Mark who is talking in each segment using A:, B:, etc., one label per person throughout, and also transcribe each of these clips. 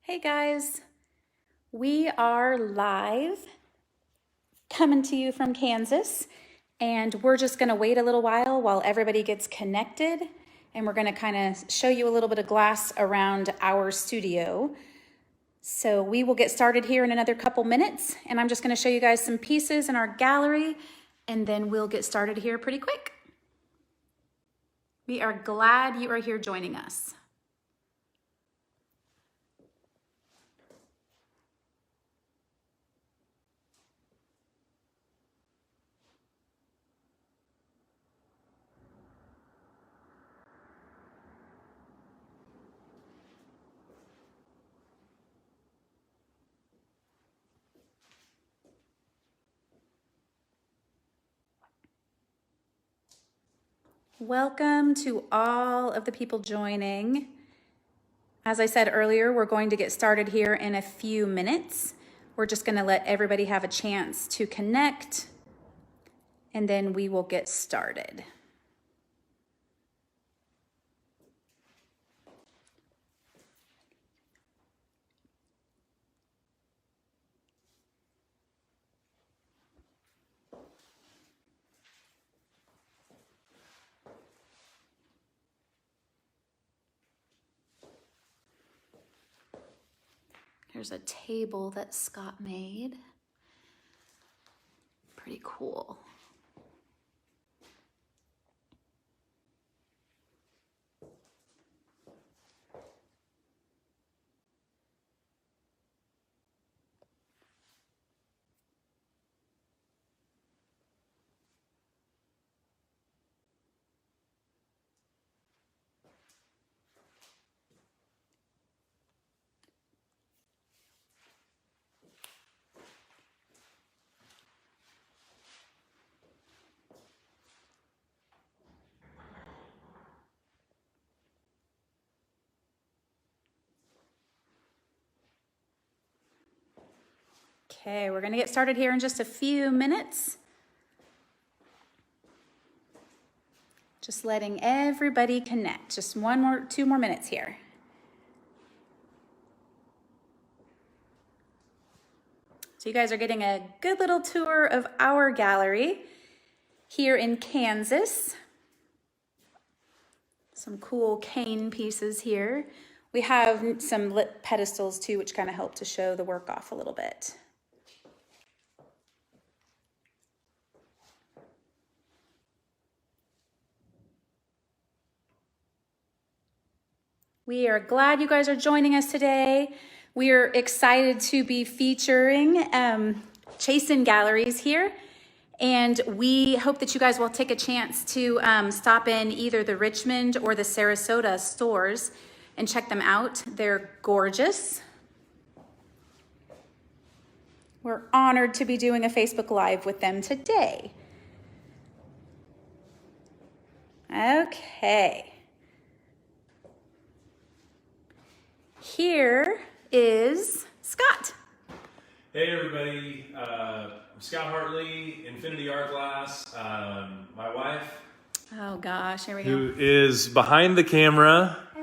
A: Hey guys, we are live coming to you from Kansas, and we're just going to wait a little while everybody gets connected, and we're going to kind of show you a little bit of glass around our studio. So we will get started here in another couple minutes, and I'm just going to show you guys some pieces in our gallery, and then we'll get started here pretty quick. We are glad you are here joining us. Welcome to all of the people joining. As I said earlier, we're going to get started here in a few minutes. We're just going to let everybody have a chance to connect, and then we will get started. Here's a table that Scott made. Pretty cool. Okay, we're going to get started here in just a few minutes. Just letting everybody connect. Just two more minutes here. So you guys are getting a good little tour of our gallery here in Kansas. Some cool cane pieces here. We have some lit pedestals too, which kind of help to show the work off a little bit. We are glad you guys are joining us today. We are excited to be featuring Chasen Galleries here. And we hope that you guys will take a chance to stop in either the Richmond or the Sarasota stores and check them out. They're gorgeous. We're honored to be doing a Facebook Live with them today. Okay. Here is Scott.
B: Hey everybody, I'm Scott Hartley, Infinity Art Glass. My wife.
A: Oh gosh, here we go.
B: Who is behind the camera.
A: Hey.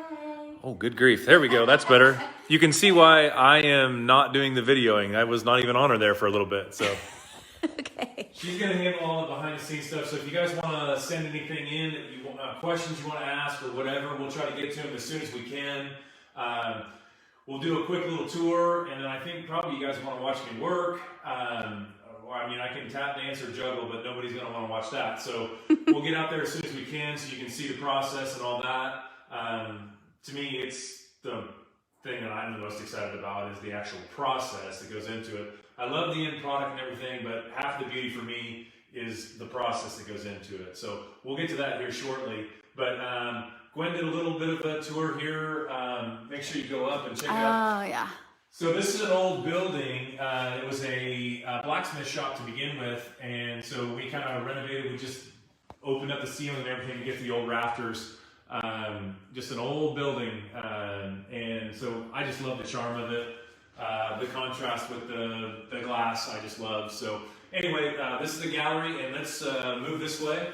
B: Oh, good grief. There we go. That's better. You can see why I am not doing the videoing. I was not even on her there for a little bit, so.
A: Okay.
B: She's going to handle all the behind the scenes stuff. So if you guys want to send anything in that you want, questions you want to ask or whatever, we'll try to get to them as soon as we can. We'll do a quick little tour, and then I think probably you guys want to watch me work. I mean, I can tap, dance, or juggle, but nobody's going to want to watch that. So we'll get out there as soon as we can so you can see the process and all that. To me, it's the thing that I'm the most excited about is the actual process that goes into it. I love the end product and everything, but half the beauty for me is the process that goes into it. So we'll get to that here shortly. But Gwen did a little bit of a tour here. Make sure you go up and check it out.
A: Oh, yeah.
B: So this is an old building. It was a blacksmith shop to begin with, and so we kind of renovated. We just opened up the ceiling and everything to get the old rafters. Just an old building, and so I just love the charm of it. The contrast with the glass, I just love. So anyway, this is the gallery, and let's move this way.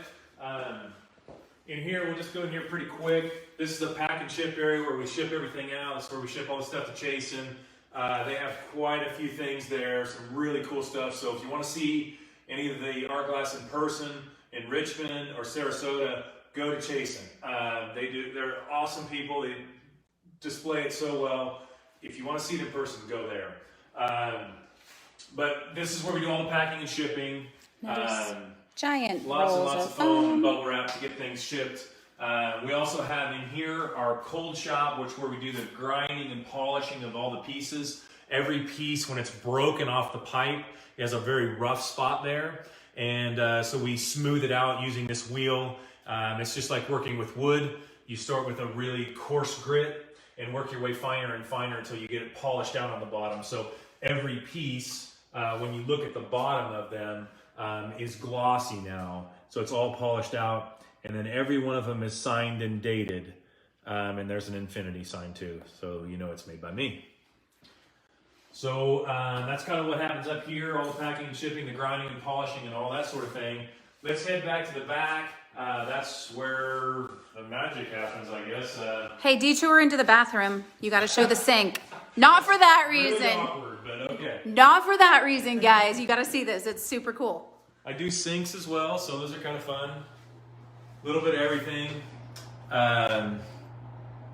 B: In here, we'll just go in here pretty quick. This is a package pack and ship area where we ship everything out. That's where we ship all the stuff to Chasen. They have quite a few things there, some really cool stuff. So if you want to see any of the art glass in person in Richmond or Sarasota, go to Chasen. They're awesome people. They display it so well. If you want to see it in person, go there. But this is where we do all the packing and shipping.
A: Giant
B: lots and
A: rolls
B: lots
A: of
B: of foam and bubble wrap to get things shipped. We also have in here our cold shop, where we do the grinding and polishing of all the pieces. Every piece, when it's broken off the pipe, it has a very rough spot there. And so we smooth it out using this wheel. It's just like working with wood. You start with a really coarse grit and work your way finer and finer until you get it polished out on the bottom. So every piece, when you look at the bottom of them, is glossy now. So it's all polished out. And then every one of them is signed and dated. And there's an infinity sign too. So you know it's made by me. So that's kind of what happens up here, all the packing and shipping, the grinding and polishing and all that sort of thing. Let's head back to the back. That's where the magic happens, I guess.
A: Hey, detour into the bathroom. You got to show the sink. Not for that reason.
B: Really awkward, but okay.
A: Not for that reason, guys. You got to see this. It's super cool.
B: I do sinks as well, so those are kind of fun. A little bit of everything.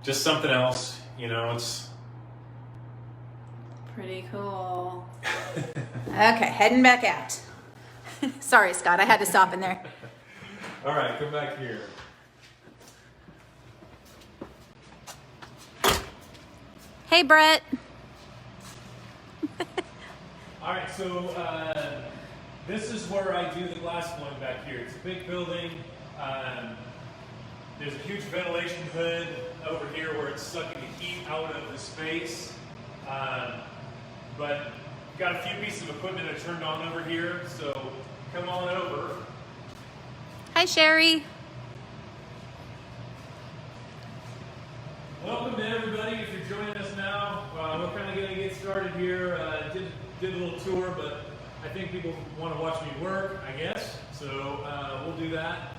B: Just something else, you know, it's...
A: Pretty cool. Okay, heading back out. Sorry, Scott, I had to stop in there.
B: All right, come back here.
A: Hey, Brett.
B: All right, so this is where I do the glass blowing back here. It's a big building. There's a huge ventilation hood over here where it's sucking the heat out of the space. But got a few pieces of equipment that are turned on over here, so come on over.
A: Hi, Sherry.
B: Welcome to everybody. If you're joining us now, we're kind of going to get started here. Did a little tour, but I think people want to watch me work, I guess. So we'll do that.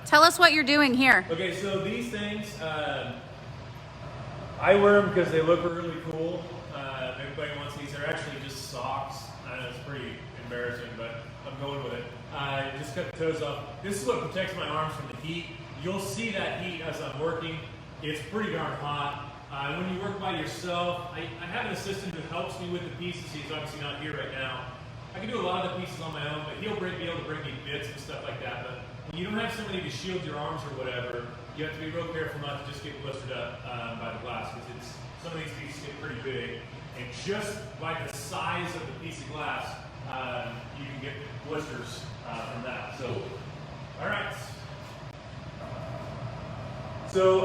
A: Tell us what you're doing here.
B: Okay, so these things, I wear them because they look really cool. Everybody wants these. They're actually just socks. I know it's pretty embarrassing, but I'm going with it. Just cut the toes off. This is what protects my arms from the heat. You'll see that heat as I'm working. It's pretty darn hot. When you work by yourself, I have an assistant who helps me with the pieces. He's obviously not here right now. I can do a lot of the pieces on my own, but he'll be able to bring me bits and stuff like that. But when you don't have somebody to shield your arms or whatever, you have to be real careful not to just get blistered up by the glass, because some of these pieces get pretty big. And just by the size of the piece of glass, you can get blisters from that. So, all right. So,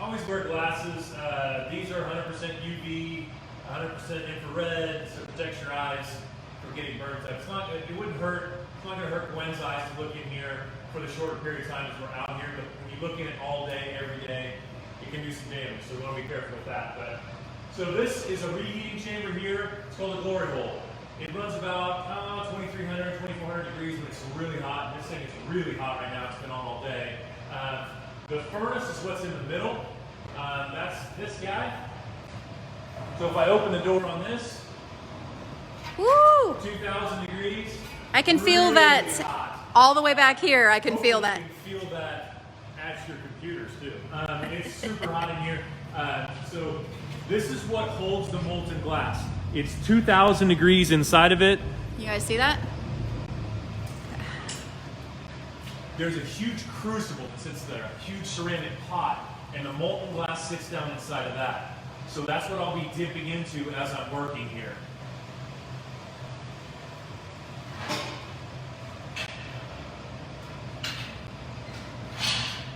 B: always wear glasses. These are 100% UV, 100% infrared, so it protects your eyes from getting burnt up. It wouldn't hurt. It's not going to hurt Gwen's eyes to look in here for the shorter period of time as we're out here. But when you look in it all day, every day, it can do some damage. So we want to be careful with that. But so this is a reheating chamber here. It's called a glory hole. It runs about 2,300, 2,400 degrees when it's really hot. This thing is really hot right now. It's been on all day. The furnace is what's in the middle. That's this guy. So if I open the door on this,
A: Woo!
B: 2,000 degrees.
A: I can feel
B: really
A: that
B: hot.
A: all the way back here. I can feel that.
B: You can feel that at your computers too. It's super hot in here. So this is what holds the molten glass. It's 2,000 degrees inside of it.
A: You guys see that?
B: There's a huge crucible that sits there, a huge ceramic pot, and the molten glass sits down inside of that. So that's what I'll be dipping into as I'm working here.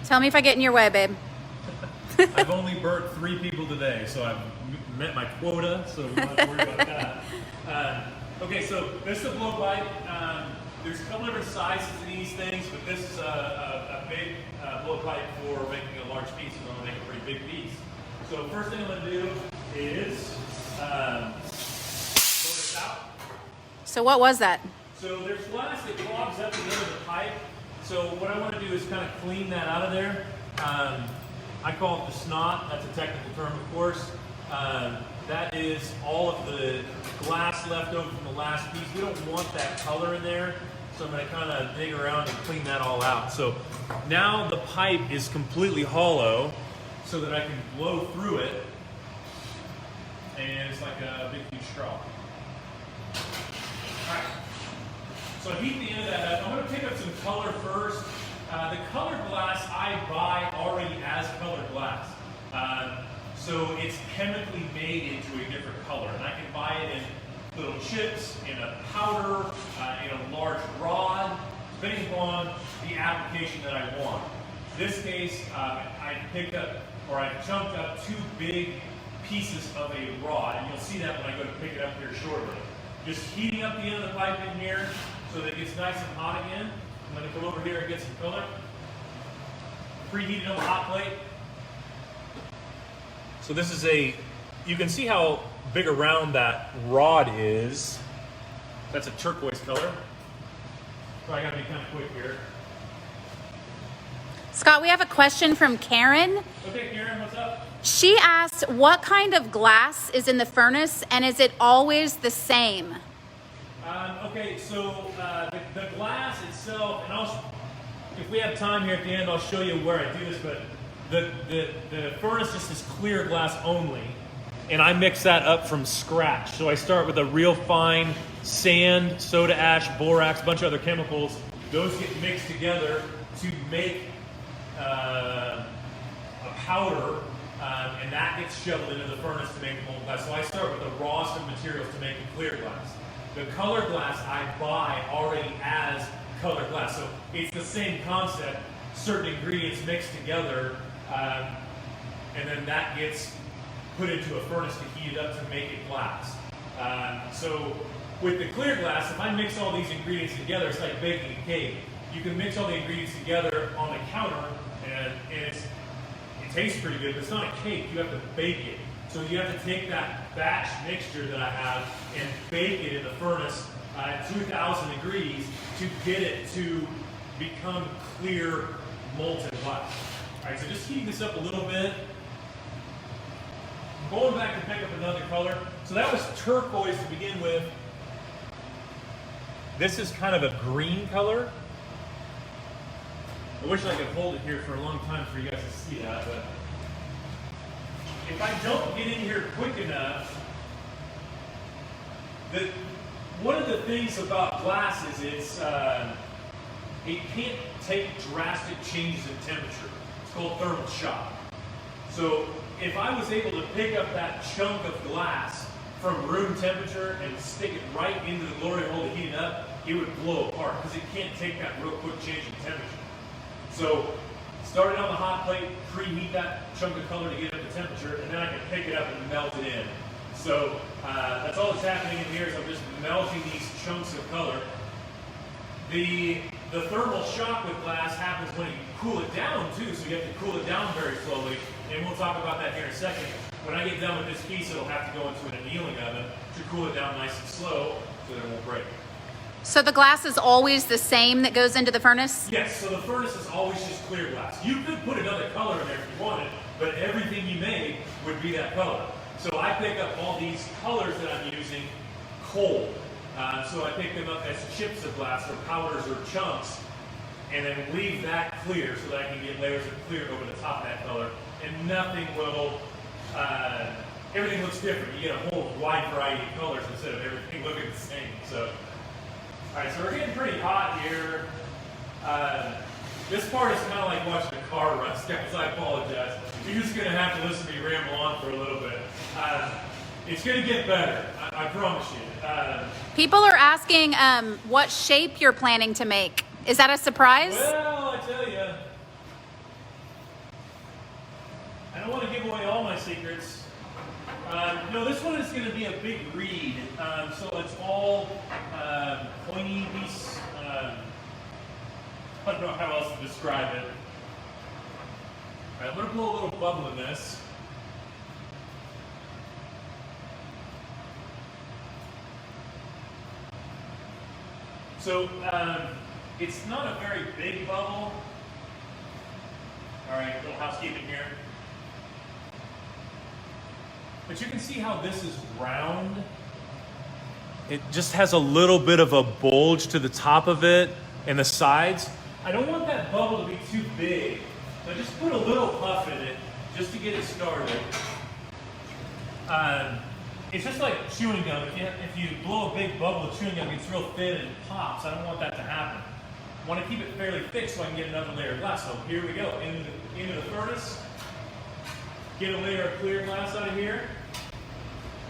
A: Tell me if I get in your way, babe.
B: I've only burnt 3 people today, so I've met my quota, so we don't have to worry about that. Okay, so this is a blow pipe. There's a couple different sizes in these things, but this is a big blow pipe for making a large piece. We're going to make a pretty big piece. So first thing I'm going to do is blow this out.
A: So what was that?
B: So there's glass that clogs up the end of the pipe. So what I want to do is kind of clean that out of there. I call it the snot. That's a technical term, of course. That is all of the glass left over from the last piece. We don't want that color in there, so I'm going to kind of dig around and clean that all out. So now the pipe is completely hollow so that I can blow through it, and it's like a big huge straw. All right, so I heat the end of that up. I'm going to pick up some color first. The colored glass I buy already as colored glass. So it's chemically made into a different color, and I can buy it in little chips, in a powder, in a large rod, depending upon the application that I want. In this case, I picked up, or I chunked up 2 big pieces of a rod, and you'll see that when I go to pick it up here shortly. Just heating up the end of the pipe in here so that it gets nice and hot again. I'm going to come over here and get some color. Preheated on the hot plate. So this is you can see how big around that rod is. That's a turquoise color. So I gotta be kind of quick here.
A: Scott, we have a question from Karen.
B: Okay, Karen, what's up?
A: She asked, what kind of glass is in the furnace, and is it always the same?
B: Okay, so the glass itself, and if we have time here at the end, I'll show you where I do this, but the furnace just is clear glass only, and I mix that up from scratch. So I start with a real fine sand, soda ash, borax, a bunch of other chemicals. Those get mixed together to make a powder, and that gets shoveled into the furnace to make the molten glass. So I start with the rawest of materials to make the clear glass. The colored glass I buy already as colored glass. So it's the same concept, certain ingredients mixed together, and then that gets put into a furnace to heat it up to make it glass. So with the clear glass, if I mix all these ingredients together, it's like baking a cake. You can mix all the ingredients together on the counter, and it tastes pretty good, but it's not a cake. You have to bake it. So you have to take that batch mixture that I have and bake it in the furnace at 2,000 degrees to get it to become clear molten glass. All right, so just heating this up a little bit. I'm going back to pick up another color. So that was turquoise to begin with. This is kind of a green color. I wish I could hold it here for a long time for you guys to see that, but if I don't get in here quick enough, one of the things about glass is it can't take drastic changes in temperature. It's called thermal shock. So if I was able to pick up that chunk of glass from room temperature and stick it right into the glory hole to heat it up, it would blow apart because it can't take that real quick change in temperature. So start it on the hot plate, preheat that chunk of color to get up the temperature, and then I can pick it up and melt it in. So that's all that's happening in here is I'm just melting these chunks of color. The thermal shock with glass happens when you cool it down too, so you have to cool it down very slowly, and we'll talk about that here in a second. When I get done with this piece, it'll have to go into an annealing oven to cool it down nice and slow so that it won't break.
A: So the glass is always the same that goes into the furnace?
B: Yes, so the furnace is always just clear glass. You could put another color in there if you wanted, but everything you made would be that color. So I pick up all these colors that I'm using cold. So I pick them up as chips of glass or powders or chunks, and then leave that clear so that I can get layers of clear over the top of that color. And nothing will, everything looks different. You get a whole wide variety of colors instead of everything looking the same. So, all right, so we're getting pretty hot here. This part is kind of like watching a car rust, guys. I apologize. You're just going to have to listen to me ramble on for a little bit. It's going to get better, I promise you.
A: People are asking what shape you're planning to make. Is that a surprise?
B: Well, I tell you, I don't want to give away all my secrets. No, this one is going to be a big reed, so it's all pointy piece. I don't know how else to describe it. All right, I'm going to blow a little bubble in this. So it's not a very big bubble. All right, little housekeeping here. But you can see how this is round. It just has a little bit of a bulge to the top of it and the sides. I don't want that bubble to be too big. So just put a little puff in it just to get it started. It's just like chewing gum. If you blow a big bubble of chewing gum, it gets real thin and it pops. I don't want that to happen. I want to keep it fairly thick so I can get another layer of glass. So here we go, into the furnace. Get a layer of clear glass out of here.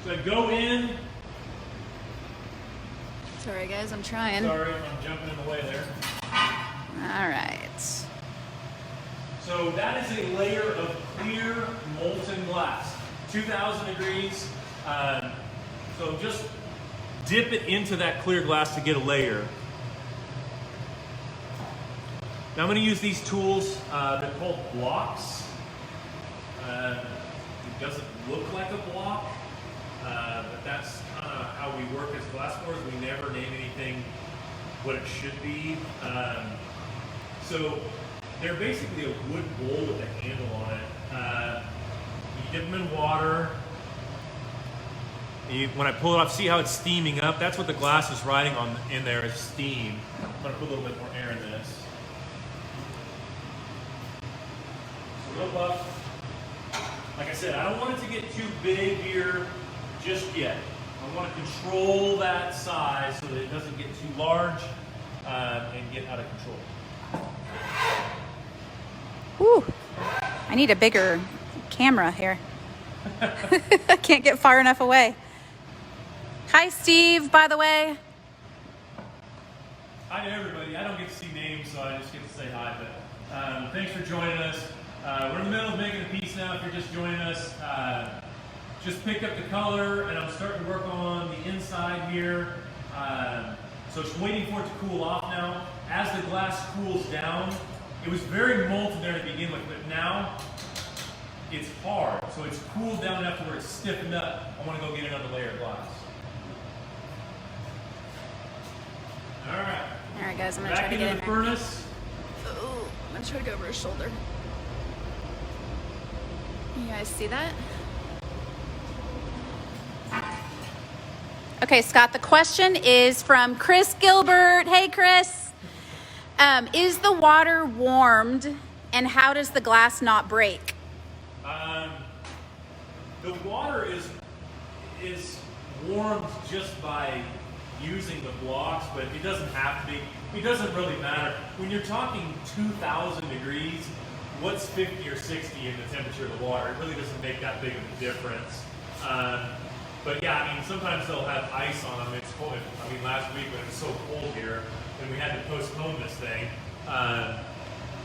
B: So go in.
A: Sorry guys, I'm trying.
B: Sorry, I'm jumping in the way there.
A: All right.
B: So that is a layer of clear molten glass, 2,000 degrees. So just dip it into that clear glass to get a layer. Now I'm going to use these tools. They're called blocks. It doesn't look like a block, but that's kind of how we work as glass blowers. We never name anything what it should be. So they're basically a wood bowl with a handle on it. You dip them in water. When I pull it off, see how it's steaming up? That's what the glass is riding on in there, is steam. I'm going to put a little bit more air in this. So real puff. Like I said, I don't want it to get too big here just yet. I want to control that size so that it doesn't get too large and get out of control.
A: Whew. I need a bigger camera here. I can't get far enough away. Hi, Steve, by the way.
B: Hi to everybody. I don't get to see names, so I just get to say hi. But thanks for joining us. We're in the middle of making a piece now. If you're just joining us, just picked up the color, and I'm starting to work on the inside here. So just waiting for it to cool off now. As the glass cools down, it was very molten there to begin with, but now it's hard. So it's cooled down enough to where it's stiffened up. I want to go get another layer of glass. All right.
A: All right, guys, I'm going to try to get in
B: the
A: there.
B: furnace.
A: Oh, I'm going to try to go over his shoulder. You guys see that? Okay, Scott, the question is from Chris Gilbert. Hey, Chris. Is the water warmed, and how does the glass not break?
B: The water is warmed just by using the blocks, but it doesn't have to be. It doesn't really matter. When you're talking 2,000 degrees, what's 50 or 60 in the temperature of the water? It really doesn't make that big of a difference. But yeah, I mean, sometimes they'll have ice on them. It's cold. I mean, last week when it was so cold here, and we had to postpone this thing,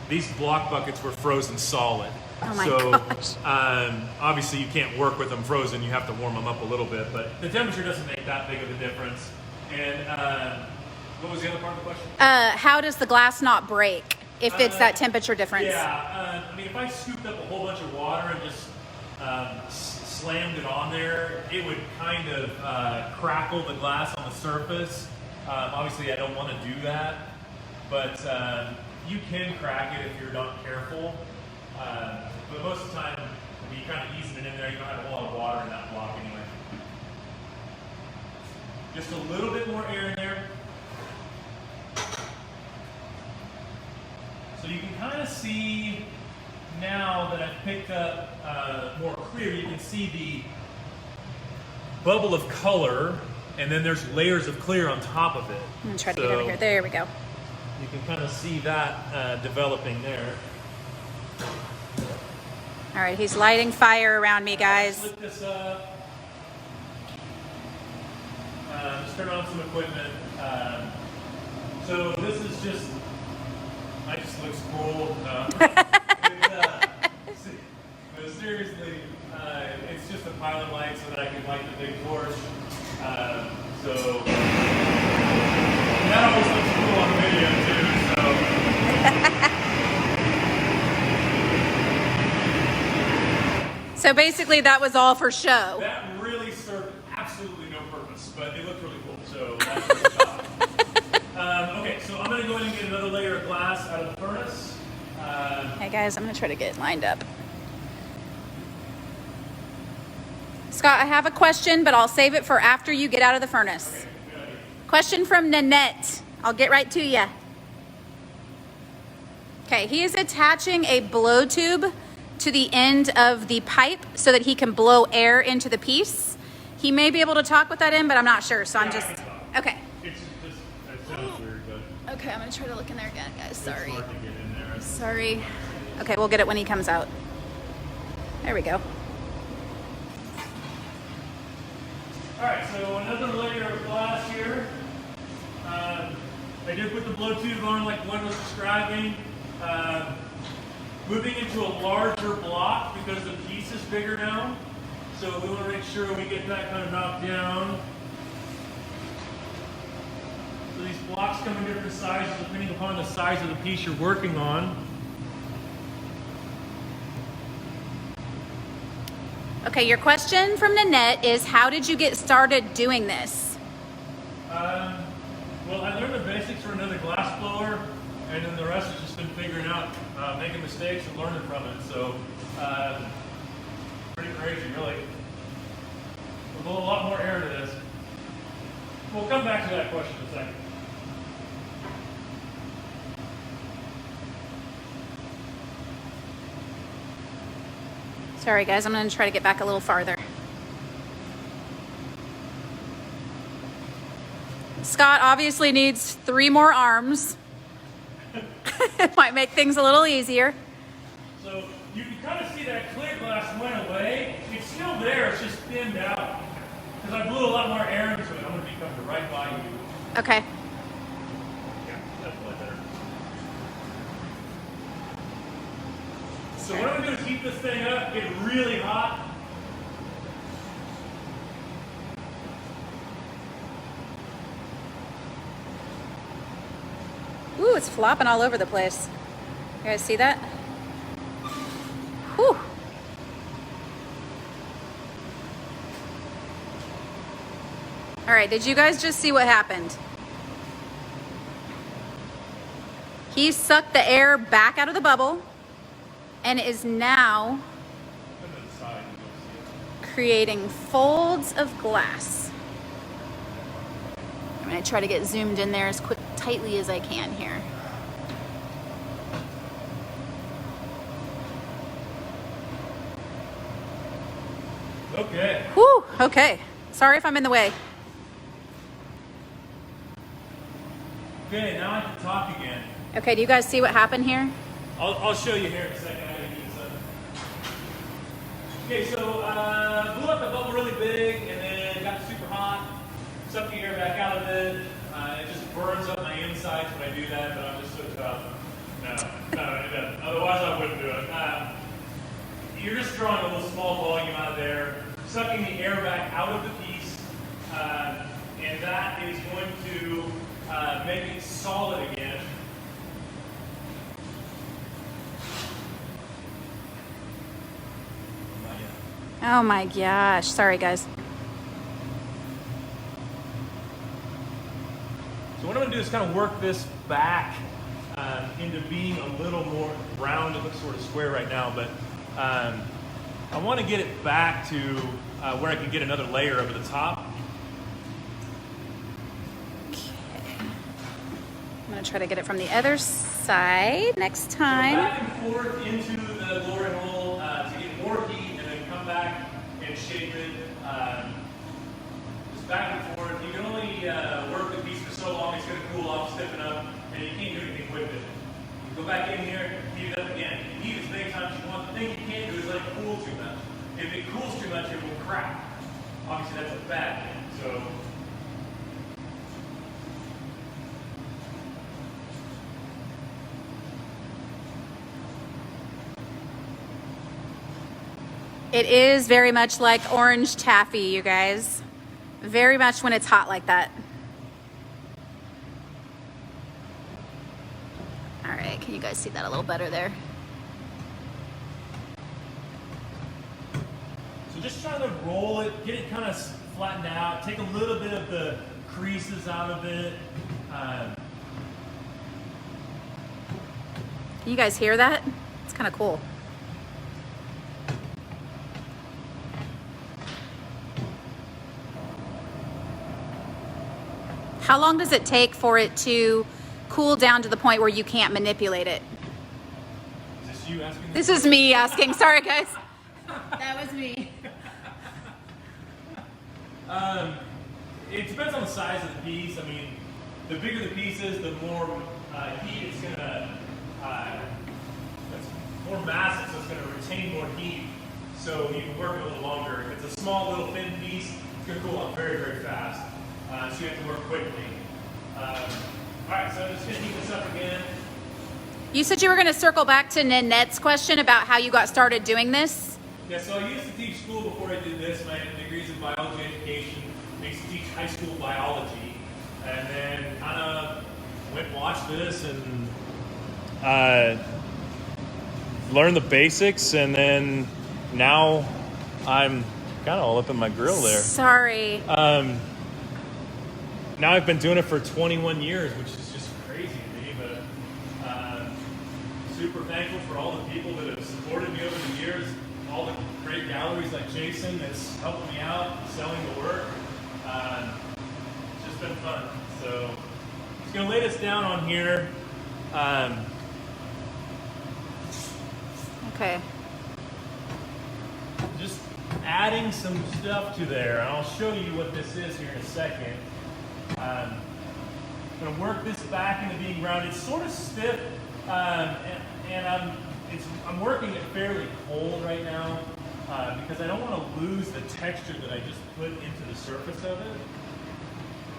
B: these block buckets were frozen solid.
A: Oh my gosh.
B: Obviously you can't work with them frozen. You have to warm them up a little bit, but the temperature doesn't make that big of a difference. And what was the other part of the question?
A: How does the glass not break if it's that temperature difference?
B: Yeah, I mean, if I scooped up a whole bunch of water and just slammed it on there, it would kind of crackle the glass on the surface. Obviously, I don't want to do that, but you can crack it if you're not careful. But most of the time, when you kind of ease it in there, you don't have a whole lot of water in that block anyway. Just a little bit more air in there. So you can kind of see now that I've picked up more clear, you can see the bubble of color, and then there's layers of clear on top of it.
A: I'm going to try to get over here. There we go.
B: You can kind of see that developing there.
A: All right, he's lighting fire around me, guys.
B: Flip this up. Just turn on some equipment. So this is just, it just looks cool. But seriously, it's just a pilot light so that I can light the big torch. So that always looks cool on video too.
A: So basically that was all for show.
B: That really served absolutely no purpose, but it looked really cool, so that's what it's about. Okay, so I'm going to go ahead and get another layer of glass out of the furnace.
A: Hey guys, I'm going to try to get it lined up. Scott, I have a question, but I'll save it for after you get out of the furnace. Question from Nanette. I'll get right to you. Okay, he is attaching a blow tube to the end of the pipe so that he can blow air into the piece. He may be able to talk with that in, but I'm not sure, so I'm just, okay.
B: It's just, it sounds weird, but
A: Okay, I'm gonna try to look in there again, guys, sorry.
B: it's hard to get in there.
A: Sorry. Okay, we'll get it when he comes out. There we go.
B: All right, so another layer of glass here. I did put the blow tube on like Glenn was describing. Moving into a larger block because the piece is bigger now. So we want to make sure we get that kind of knocked down. So these blocks come in different sizes depending upon the size of the piece you're working on.
A: Okay, your question from Nanette is, how did you get started doing this?
B: Well, I learned the basics for another glass blower, and then the rest has just been figuring out, making mistakes and learning from it. So, pretty crazy, really. There's a lot more air to this. We'll come back to that question in a second.
A: Sorry guys, I'm gonna try to get back a little farther. Scott obviously needs 3 more arms. It might make things a little easier.
B: So you can kind of see that clear glass went away. It's still there, it's just thinned out. Because I blew a lot more air into it. I'm going to be coming right by you.
A: Okay.
B: Yeah, that's way better. So what I'm going to do is heat this thing up, get really hot.
A: Ooh, it's flopping all over the place. You guys see that? Whew. All right, did you guys just see what happened? He sucked the air back out of the bubble and is now creating folds of glass. I'm gonna try to get zoomed in there as tightly as I can here.
B: Okay.
A: Whew, okay. Sorry if I'm in the way.
B: Okay, now I can talk again.
A: Okay, do you guys see what happened here?
B: I'll show you here in a second. Okay, so blew up the bubble really big and then got super hot. Sucked the air back out of it. It just burns up my insides when I do that, but I'm just so tough. No, it doesn't. Otherwise I wouldn't do it. You're just drawing a little small volume out of there, sucking the air back out of the piece, and that is going to make it solid again.
A: Oh my gosh, sorry guys.
B: So what I'm going to do is kind of work this back into being a little more round. It looks sort of square right now, but I want to get it back to where I can get another layer over the top.
A: Okay. I'm going to try to get it from the other side next
B: So
A: time.
B: back and forth into the glory hole to get more heat, and then come back and shape it. Just back and forth. You can only work the piece for so long. It's going to cool off, stiffen up, and you can't do anything with it. You go back in here, heat it up again. You heat it as many times as you want. The thing you can't do is let it cool too much. If it cools too much, it will crack. Obviously, that's a bad thing. So.
A: It is very much like orange taffy, you guys. Very much when it's hot like that. All right, can you guys see that a little better there?
B: So just try to roll it, get it kind of flattened out, take a little bit of the creases out of it.
A: Can you guys hear that? It's kind of cool. How long does it take for it to cool down to the point where you can't manipulate it?
B: Is this you asking?
A: This is me asking. Sorry, guys. That was me.
B: It depends on the size of the piece. I mean, the bigger the piece is, the more heat it's gonna, it's more massive, so it's gonna retain more heat. So you can work it a little longer. If it's a small, little thin piece, it's gonna cool off very, very fast. So you have to work quickly. All right, so I'm just gonna heat this up again.
A: You said you were going to circle back to Nanette's question about how you got started doing this.
B: Yeah, so I used to teach school before I did this. My degree's in biology education. I used to teach high school biology, and then kind of went and watched this and learned the basics, and then now I'm kind of all up in my grill there.
A: Sorry.
B: Now I've been doing it for 21 years, which is just crazy to me, but super thankful for all the people that have supported me over the years, all the great galleries like Chasen that's helping me out, selling the work. It's just been fun. So I'm just gonna lay this down on here.
A: Okay.
B: Just adding some stuff to there. And I'll show you what this is here in a second. I'm going to work this back into being rounded. It's sort of stiff, and I'm working it fairly cold right now because I don't want to lose the texture that I just put into the surface of it.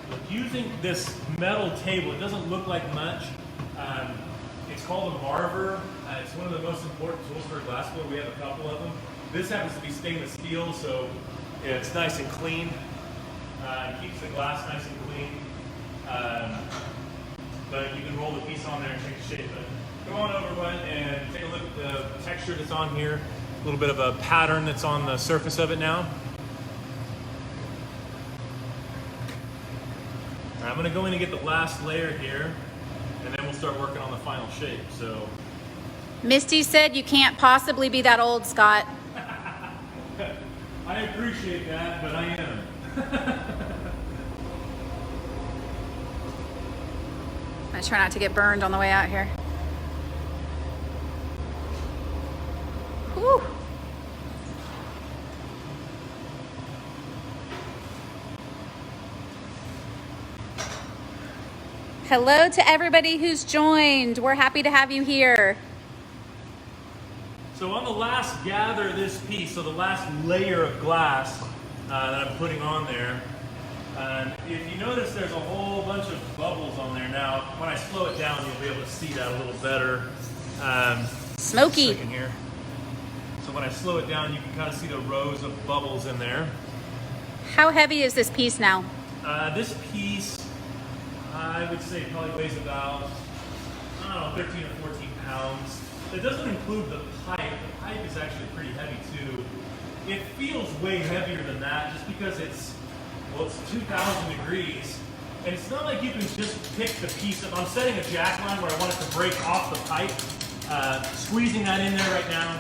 B: But using this metal table, it doesn't look like much. It's called a Marver. It's one of the most important tools for a glass blower. We have a couple of them. This happens to be stainless steel, so yeah, it's nice and clean. It keeps the glass nice and clean. But you can roll the piece on there and take the shape. But go on over and take a look at the texture that's on here. A little bit of a pattern that's on the surface of it now. All right, I'm going to go in and get the last layer here, and then we'll start working on the final shape. So,
A: Misty said you can't possibly be that old, Scott.
B: I appreciate that, but I am.
A: I try not to get burned on the way out here. Whew. Hello to everybody who's joined. We're happy to have you here.
B: So on the last gather this piece, so the last layer of glass that I'm putting on there, if you notice there's a whole bunch of bubbles on there now. When I slow it down, you'll be able to see that a little better.
A: Smoky.
B: Here. So when I slow it down, you can kind of see the rows of bubbles in there.
A: How heavy is this piece now?
B: This piece, I would say probably weighs about, I don't know, 13 or 14 pounds. It doesn't include the pipe. The pipe is actually pretty heavy too. It feels way heavier than that just because it's 2,000 degrees. And it's not like you can just pick the piece up. I'm setting a jack line where I want it to break off the pipe. Squeezing that in there right now.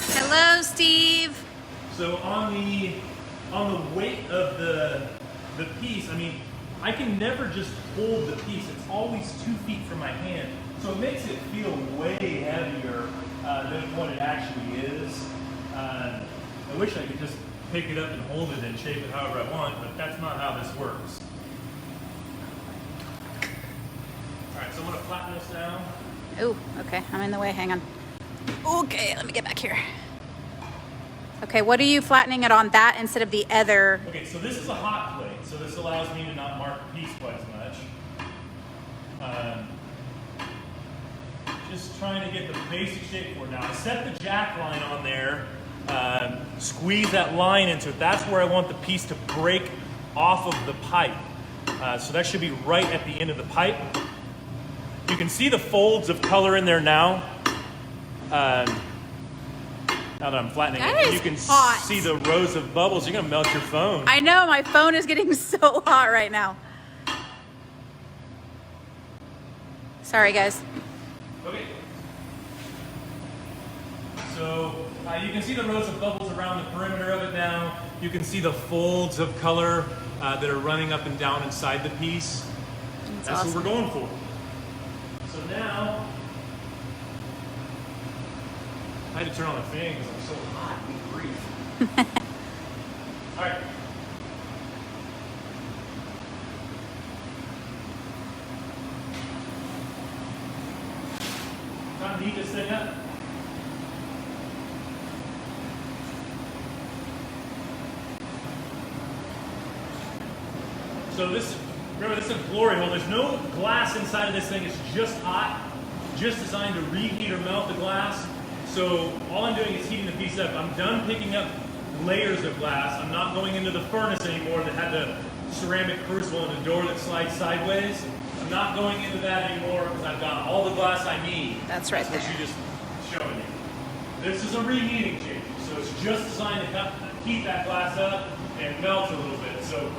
A: Hello, Steve.
B: So on the weight of the piece, I mean, I can never just hold the piece. It's always 2 feet from my hand. So it makes it feel way heavier than what it actually is. I wish I could just pick it up and hold it and shape it however I want, but that's not how this works. All right, so I'm gonna flatten this down.
A: Oh, okay, I'm in the way, hang on. Okay, let me get back here. Okay, what are you flattening it on, that instead of the other?
B: Okay, so this is a hot plate, so this allows me to not mark the piece quite as much. Just trying to get the basic shape for it. Now, I set the jack line on there, squeeze that line into it. That's where I want the piece to break off of the pipe. So that should be right at the end of the pipe. You can see the folds of color in there now. Now that I'm flattening it, you can
A: hot.
B: see the rows of bubbles. You're gonna melt your phone.
A: I know, my phone is getting so hot right now. Sorry, guys.
B: Okay. So you can see the rows of bubbles around the perimeter of it now. You can see the folds of color that are running up and down inside the piece. That's
A: awesome.
B: what we're going for. So now, I had to turn on the fan because I'm so hot. Good grief. All right. Time to heat this thing up. So this, remember, this is a glory hole. There's no glass inside of this thing. It's just hot, just designed to reheat or melt the glass. So all I'm doing is heating the piece up. I'm done picking up layers of glass. I'm not going into the furnace anymore that had the ceramic crucible and the door that slides sideways. I'm not going into that anymore because I've got all the glass I need.
A: That's right.
B: That's what she just showing you. This is a reheating chamber, so it's just designed to heat that glass up and melt a little bit. So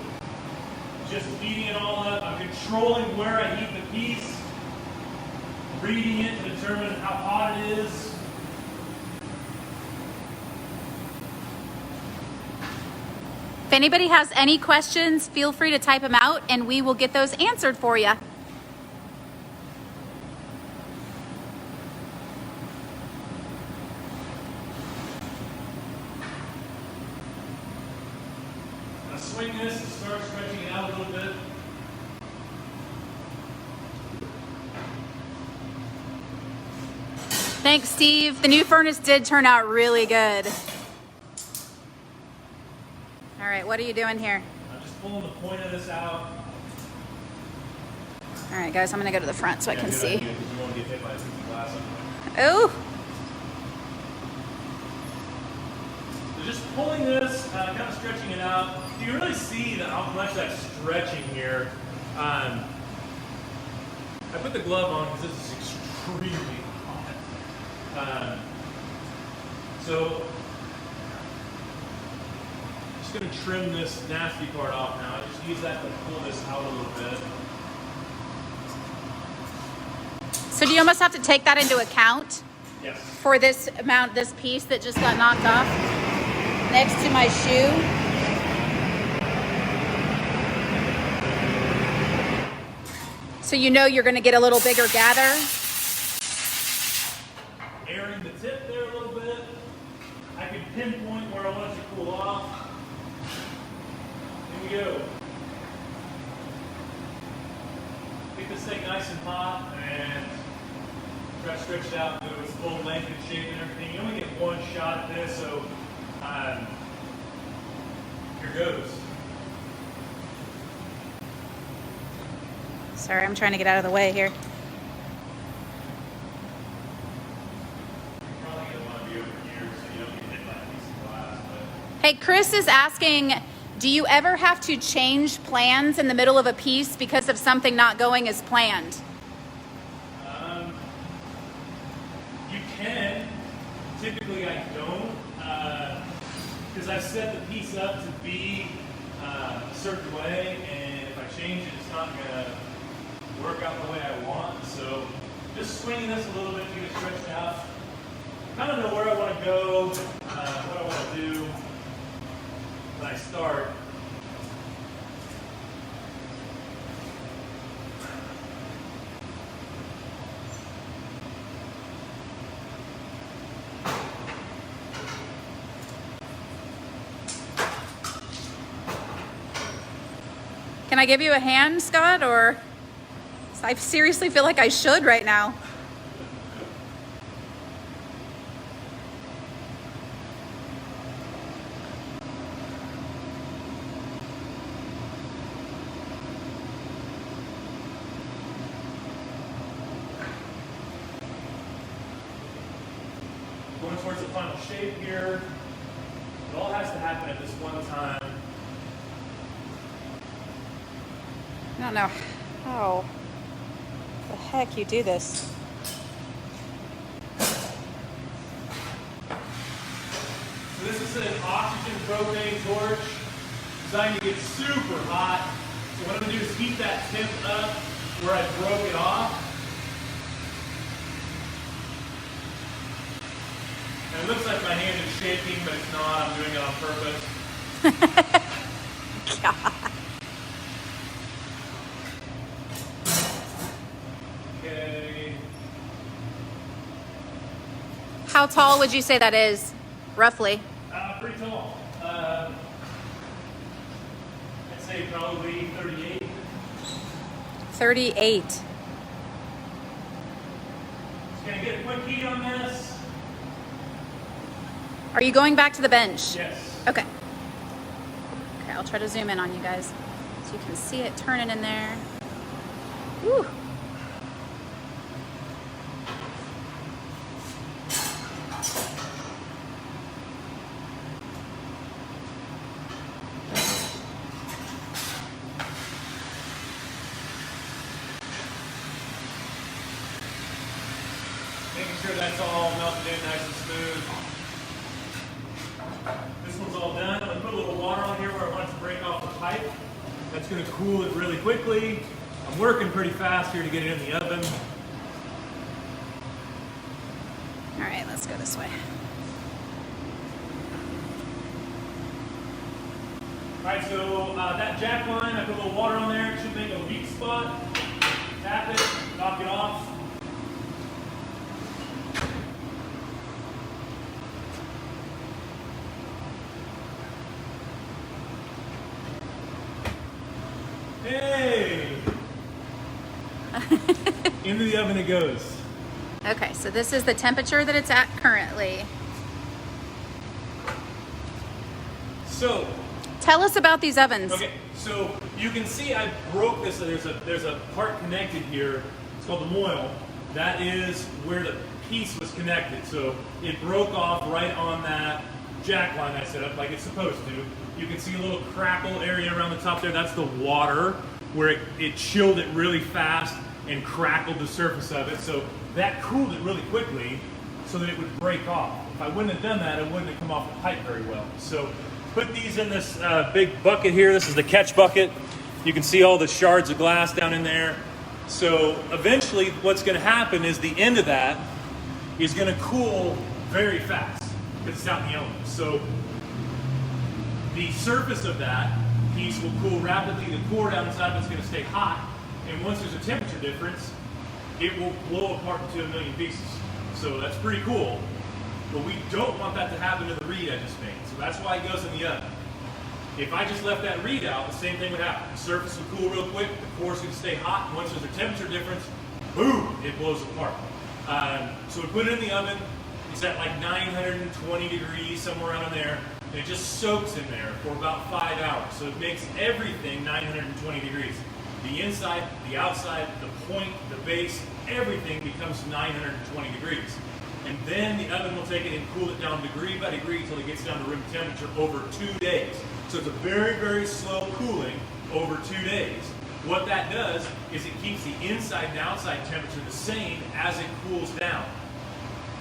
B: just heating it all up. I'm controlling where I heat the piece, reading it to determine how hot it is.
A: If anybody has any questions, feel free to type them out and we will get those answered for you.
B: I'm gonna swing this and start stretching it out a little bit.
A: Thanks, Steve. The new furnace did turn out really good. All right, what are you doing here?
B: I'm just pulling the point of this out.
A: All right, guys, I'm gonna go to the front so I can
B: Good
A: see.
B: idea, 'cause you won't get hit by a piece of glass on the way.
A: Oh,
B: So just pulling this, kind of stretching it out. You can really see how much that's stretching here. I put the glove on because this is extremely hot. So just going to trim this nasty part off now. I just use that to pull this out a little bit.
A: so do you almost have to take that into account
B: Yes.
A: for this amount, this piece that just got knocked off next to my shoe? So you know you're gonna get a little bigger gather.
B: Airing the tip there a little bit. I can pinpoint where I want it to cool off. Here we go. Get this thing nice and hot and try to stretch it out to its full length and shape and everything. You only get one shot at this, so here goes.
A: Sorry, I'm trying to get out of the way here.
B: Probably going to want to be over here so you don't get hit by a piece of glass.
A: Hey, Chris is asking, do you ever have to change plans in the middle of a piece because of something not going as planned?
B: You can. Typically I don't. Because I've set the piece up to be a certain way, and if I change it, it's not going to work out the way I want. So just swinging this a little bit to get it stretched out. Kind of know where I want to go, what I want to do when I start.
A: Can I give you a hand, Scott, or I seriously feel like I should right now.
B: Going towards the final shape here. It all has to happen at this one time.
A: I don't know how the heck you do this.
B: So this is an oxygen propane torch designed to get super hot. So what I'm going to do is heat that tip up where I broke it off. And It looks like my hand is shaking, but it's not. I'm doing it on purpose.
A: God.
B: Okay.
A: How tall would you say that is, roughly?
B: Pretty tall. I'd say probably 38.
A: 38.
B: Just gonna get a quick heat on this.
A: Are you going back to the bench?
B: Yes.
A: Okay. Okay, I'll try to zoom in on you guys so you can see it turning in there. Woo.
B: Making sure that's all melted in nice and smooth. This one's all done. I'm going to put a little water on here where I want it to break off the pipe. That's going to cool it really quickly. I'm working pretty fast here to get it in the oven.
A: All right, let's go this way.
B: Alright, so that jack line, I put a little water on there. It should make a weak spot. Tap it, knock it off. Hey! Into the oven it goes.
A: Okay, so this is the temperature that it's at currently.
B: So,
A: Tell us about these ovens.
B: okay, so you can see I broke this. There's a part connected here. It's called the moil. That is where the piece was connected. So it broke off right on that jack line I set up like it's supposed to. You can see a little crackle area around the top there. That's the water where it chilled it really fast and crackled the surface of it. So that cooled it really quickly so that it would break off. If I wouldn't have done that, it wouldn't have come off the pipe very well. So put these in this big bucket here. This is the catch bucket. You can see all the shards of glass down in there. So eventually what's going to happen is the end of that is going to cool very fast because it's out in the elements. So the surface of that piece will cool rapidly. The core down inside of it's going to stay hot. And once there's a temperature difference, it will blow apart into a million pieces. So that's pretty cool. But we don't want that to happen to the reed I just made. So that's why it goes in the oven. If I just left that reed out, the same thing would happen. The surface will cool real quick, the core's going to stay hot, and once there's a temperature difference, boom, it blows apart. So we put it in the oven. It's at like 920 degrees, somewhere around in there, and it just soaks in there for about 5 hours. So it makes everything 920 degrees. The inside, the outside, the point, the base, everything becomes 920 degrees. And then the oven will take it and cool it down degree by degree until it gets down to room temperature over 2 days. So it's a very, very slow cooling over 2 days. What that does is it keeps the inside and outside temperature the same as it cools down.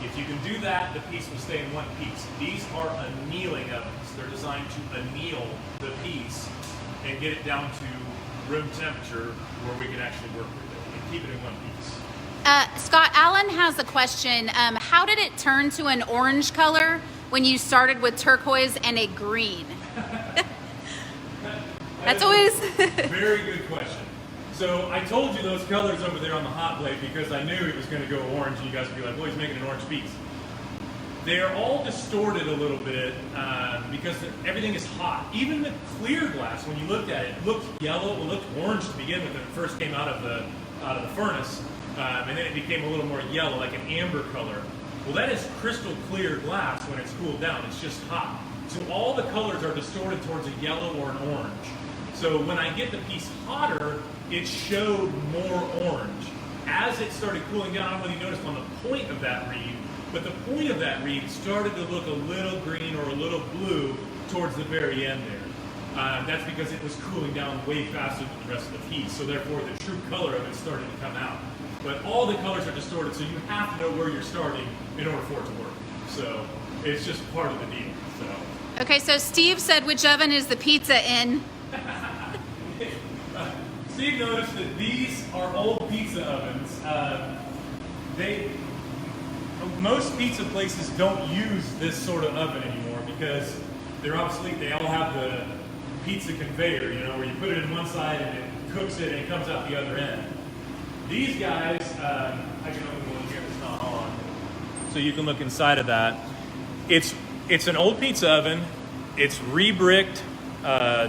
B: If you can do that, the piece will stay in one piece. These are annealing ovens. They're designed to anneal the piece and get it down to room temperature where we can actually work with it and keep it in one piece.
A: Scott, Allen has a question. How did it turn to an orange color when you started with turquoise and a green? That's always...
B: Very good question. So I told you those colors over there on the hot plate because I knew it was going to go orange and you guys would be like, well, he's making an orange piece. They're all distorted a little bit because everything is hot. Even the clear glass, when you looked at it, looked yellow, it looked orange to begin with when it first came out of the furnace. And then it became a little more yellow, like an amber color. Well, that is crystal clear glass when it's cooled down. It's just hot. So all the colors are distorted towards a yellow or an orange. So when I get the piece hotter, it showed more orange. As it started cooling down, I don't know if you noticed on the point of that reed, but the point of that reed started to look a little green or a little blue towards the very end there. That's because it was cooling down way faster than the rest of the piece. So therefore, the true color of it started to come out. But all the colors are distorted, so you have to know where you're starting in order for it to work. So it's just part of the deal. So.
A: Okay, so Steve said, which oven is the pizza in?
B: Steve noticed that these are old pizza ovens. most pizza places don't use this sort of oven anymore because they're obsolete. They all have the pizza conveyor, you know, where you put it in one side and it cooks it and it comes out the other end. These guys, I can open one here that's not on, so you can look inside of that. It's an old pizza oven. It's re-bricked,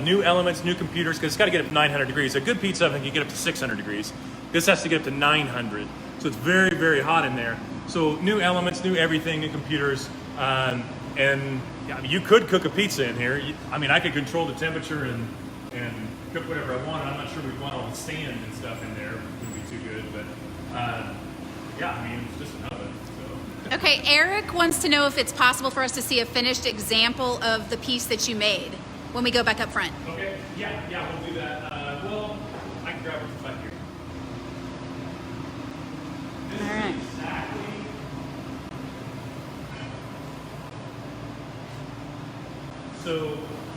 B: new elements, new computers, because it's got to get up to 900 degrees. A good pizza oven can get up to 600 degrees. This has to get up to 900. So it's very, very hot in there. So new elements, new everything, new computers. And yeah, you could cook a pizza in here. I mean, I could control the temperature and cook whatever I want. I'm not sure we'd want all the sand and stuff in there. It wouldn't be too good, but yeah, I mean, it's just an oven. So.
A: Okay, Eric wants to know if it's possible for us to see a finished example of the piece that you made when we go back up front.
B: Okay, yeah, we'll do that. Well, I can grab it from back here. This
A: All right.
B: is exactly. So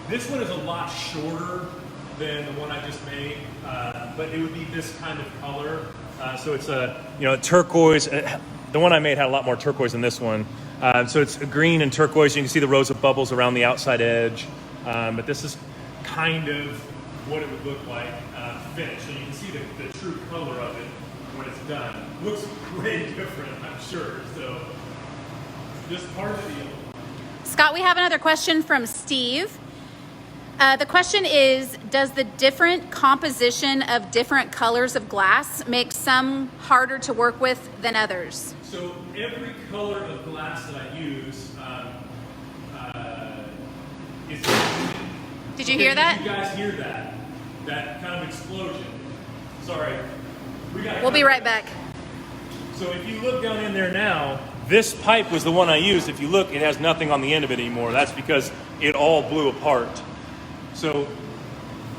B: this one is a lot shorter than the one I just made, but it would be this kind of color. So it's a turquoise. The one I made had a lot more turquoise than this one. So it's green and turquoise. You can see the rows of bubbles around the outside edge. But this is kind of what it would look like finished. So you can see the true color of it when it's done. Looks way different, I'm sure. So just part of the deal.
A: Scott, we have another question from Steve. The question is, does the different composition of different colors of glass make some harder to work with than others?
B: So every color of glass that I use is.
A: Did you hear that?
B: Did you guys hear that? That kind of explosion. Sorry.
A: We'll be right back.
B: So if you look down in there now, this pipe was the one I used. If you look, it has nothing on the end of it anymore. That's because it all blew apart. So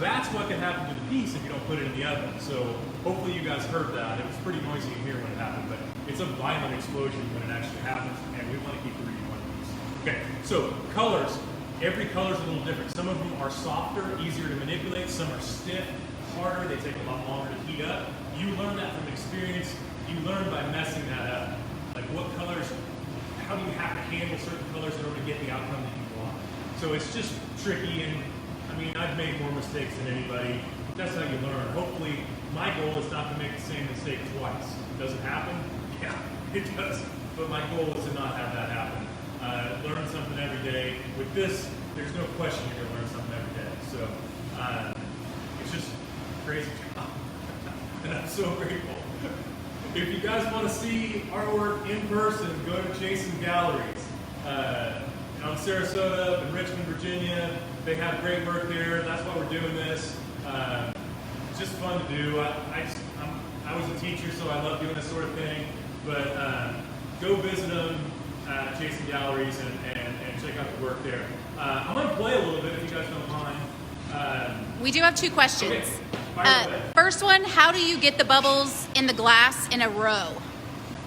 B: that's what can happen to the piece if you don't put it in the oven. So hopefully you guys heard that. It was pretty noisy in here when it happened, but it's a violent explosion when it actually happens, and we want to keep the reading one piece. Okay, so colors. Every color is a little different. Some of them are softer, easier to manipulate. Some are stiff, harder. They take a lot longer to heat up. You learn that from experience. You learn by messing that up. Like what colors, how do you have to handle certain colors in order to get the outcome that you want? So it's just tricky, and I mean, I've made more mistakes than anybody. That's how you learn. Hopefully, my goal is not to make the same mistake twice. Does it happen? Yeah, it does. But my goal is to not have that happen. Learn something every day. With this, there's no question you're going to learn something every day. So it's just crazy job. And I'm so grateful. If you guys want to see artwork in person, go to Chasen Galleries. On Sarasota and Richmond, Virginia. They have great work there. That's why we're doing this. It's just fun to do. I was a teacher, so I love doing this sort of thing. But go visit them at Chasen Galleries and check out the work there. I'm going to play a little bit if you guys don't mind.
A: We do have two questions.
B: Okay. Fire away.
A: First one, how do you get the bubbles in the glass in a row?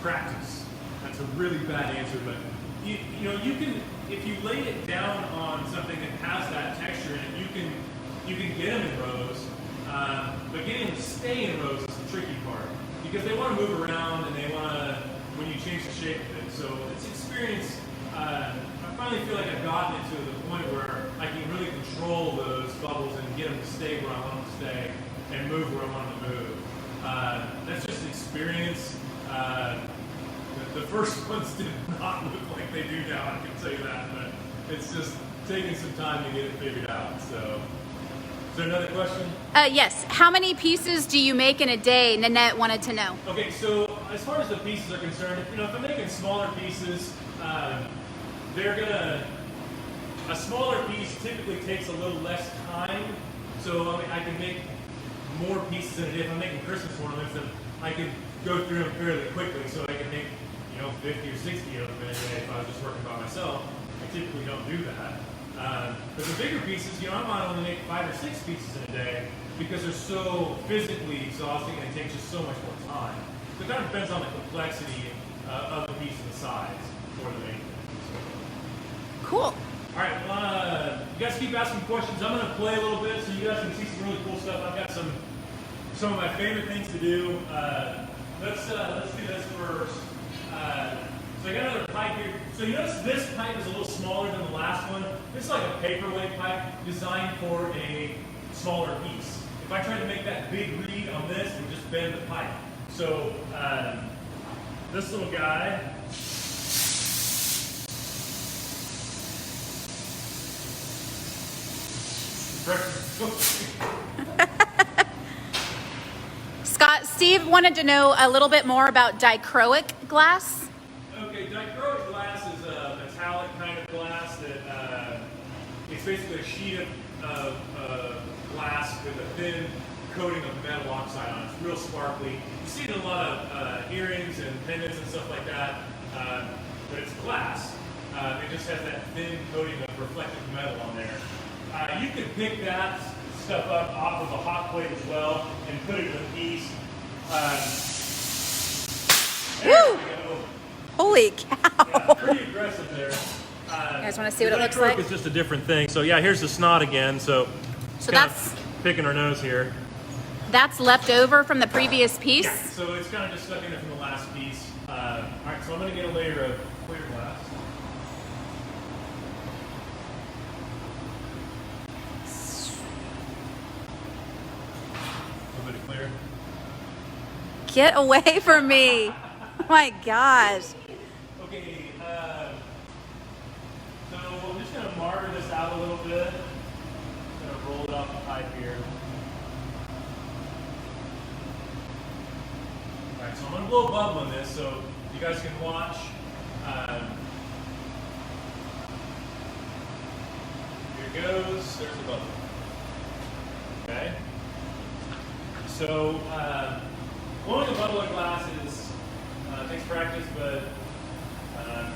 B: Practice. That's a really bad answer, but you can, if you lay it down on something that has that texture in it, you can get them in rows. But getting them to stay in rows is the tricky part because they want to move around and they want to when you change the shape of it. So it's experience. I finally feel like I've gotten it to the point where I can really control those bubbles and get them to stay where I want them to stay and move where I want them to move. That's just experience. The first ones did not look like they do now, I can tell you that, but it's just taking some time to get it figured out. So, is there another question?
A: Yes. How many pieces do you make in a day? Nanette wanted to know.
B: Okay, so as far as the pieces are concerned, if I'm making smaller pieces, a smaller piece typically takes a little less time. So I can make more pieces in a day. If I'm making Christmas ornaments, then I can go through them fairly quickly. So I can make 50 or 60 of them in a day if I was just working by myself. I typically don't do that. But the bigger pieces, I might only make 5 or 6 pieces in a day because they're so physically exhausting and it takes just so much more time. So it kind of depends on the complexity of the piece and the size more than anything.
A: Cool.
B: All right, well, you guys keep asking questions. I'm going to play a little bit so you guys can see some really cool stuff. I've got some of my favorite things to do. Let's do this first. So I got another pipe here. So you notice this pipe is a little smaller than the last one. This is like a paperweight pipe designed for a smaller piece. If I tried to make that big reed on this, it would just bend the pipe. So this little guy,
A: Scott, Steve wanted to know a little bit more about dichroic glass.
B: Okay, dichroic glass is a metallic kind of glass that it's basically a sheet of glass with a thin coating of metal oxide on it. It's real sparkly. You see it in a lot of earrings and pendants and stuff like that, but it's glass. It just has that thin coating of reflective metal on there. You can pick that stuff up off of a hot plate as well and put it in a piece. There we go.
A: Holy cow.
B: Yeah, pretty aggressive there.
A: You guys want to see what it looks like?
B: It's just a different thing. So yeah, here's the snot again. So
A: that's
B: picking our nose here.
A: That's left over from the previous piece?
B: Yeah, so it's kind of just stuck in there from the last piece. All right, so I'm going to get a layer of clear glass. A little bit of clear.
A: Get away from me. Oh my gosh.
B: Okay, so I'm just going to Marver this out a little bit. I'm going to roll it off the pipe here. Alright, so I'm going to blow a bubble in this so you guys can watch. Here goes. There's the bubble. Okay? So, blowing a bubble of glass takes practice, but